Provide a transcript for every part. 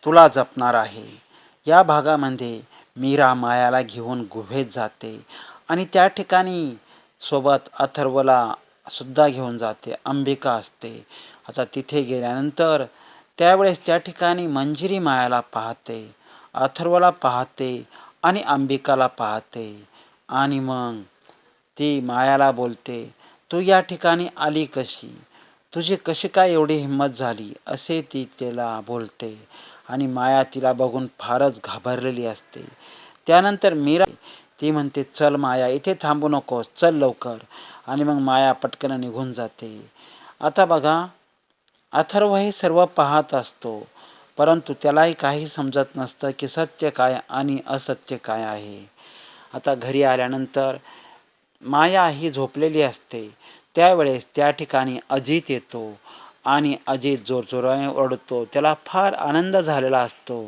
तुला जपणार आहे. या भागामध्ये मीरा मायाला घेऊन गुहेत जाते आणि त्या ठिकाणी सोबत अथर्वला सुद्धा घेऊन जाते. अंबिका असते. आता तिथे गेल्यानंतर त्यावेळेस त्या ठिकाणी मंजिरी मायाला पाहते, अथर्वला पाहते आणि अंबिकाला पाहते आणि मग ती मायाला बोलते, तू या ठिकाणी आली कशी? तुझी कशी काय एवढी हिंमत झाली? असे ती तिला बोलते आणि माया तिला बघून फारच घाबरलेली असते. त्यानंतर मीरा ती म्हणते, चल माया इथे थांबू नकोस, चल लवकर. आणि मग माया पटकन निघून जाते. आता बघा, अथर्व हे सर्व पाहत असतो, परंतु त्यालाही काही समजत नसतं की सत्य काय आणि असत्य काय आहे. आता घरी आल्यानंतर माया ही झोपलेली असते. त्यावेळेस त्या ठिकाणी अजित येतो आणि अजित जोरजोराने ओरडतो. त्याला फार आनंद झालेला असतो,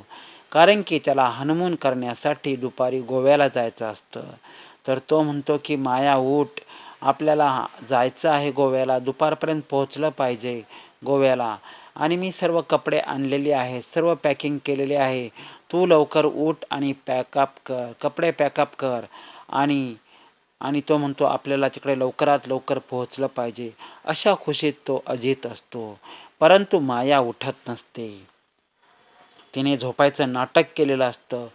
कारण की त्याला हनीमून करण्यासाठी दुपारी गोव्याला जायचं असतं. तर तो म्हणतो की माया उठ, आपल्याला जायचं आहे गोव्याला, दुपारपर्यंत पोहोचलं पाहिजे गोव्याला आणि मी सर्व कपडे आणलेले आहेत, सर्व पॅकिंग केलेले आहे. तू लवकर उठ आणि पॅकअप कर, कपडे पॅकअप कर. आणि आणि तो म्हणतो आपल्याला तिकडे लवकरात लवकर पोहोचलं पाहिजे. अशा खुशीत तो अजित असतो. परंतु माया उठत नसते. तिने झोपायचं नाटक केलेलं असतं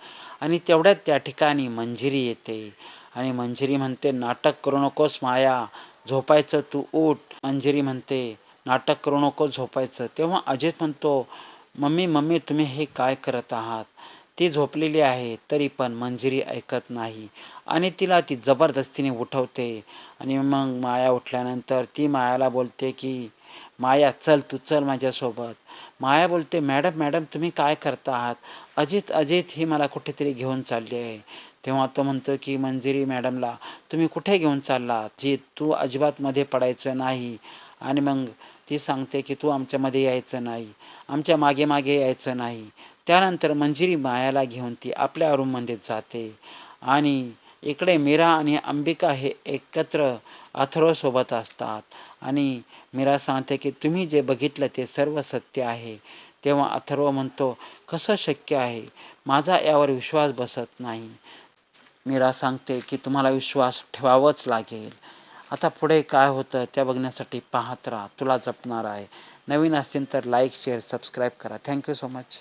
आणि तेवढ्यात त्या ठिकाणी मंजिरी येते आणि मंजिरी म्हणते, नाटक करू नकोस माया, झोपायचं तू उठ. मंजिरी म्हणते, नाटक करू नको झोपायचं. तेव्हा अजित म्हणतो, मम्मी मम्मी तुम्ही हे काय करत आहात? ती झोपलेली आहे तरी पण मंजिरी ऐकत नाही आणि तिला ती जबरदस्तीने उठवते. आणि मग माया उठल्यानंतर ती मायाला बोलते की माया चल, तू चल माझ्यासोबत. माया बोलते, मॅडम मॅडम तुम्ही काय करता आहात? अजित अजित ही मला कुठेतरी घेऊन चालली आहे. तेव्हा तो म्हणतो की मंजिरी मॅडमला, तुम्ही कुठे घेऊन चाललात? जी तू अजिबात मध्ये पडायचं नाही. आणि मग ती सांगते की तू आमच्यामध्ये यायचं नाही, आमच्या मागे मागे यायचं नाही. त्यानंतर मंजिरी मायाला घेऊन ती आपल्या रूममध्ये जाते आणि इकडे मीरा आणि अंबिका हे एकत्र अथर्वसोबत असतात आणि मीरा सांगते की तुम्ही जे बघितलं ते सर्व सत्य आहे. तेव्हा अथर्व म्हणतो, कसं शक्य आहे? माझा यावर विश्वास बसत नाही. मीरा सांगते की तुम्हाला विश्वास ठेवावाच लागेल. आता पुढे काय होतं त्या बघण्यासाठी पाहत राहा. तुला जपणार आहे. नवीन असतील तर लाईक, शेअर, सबस्क्राईब करा. Thank you so much.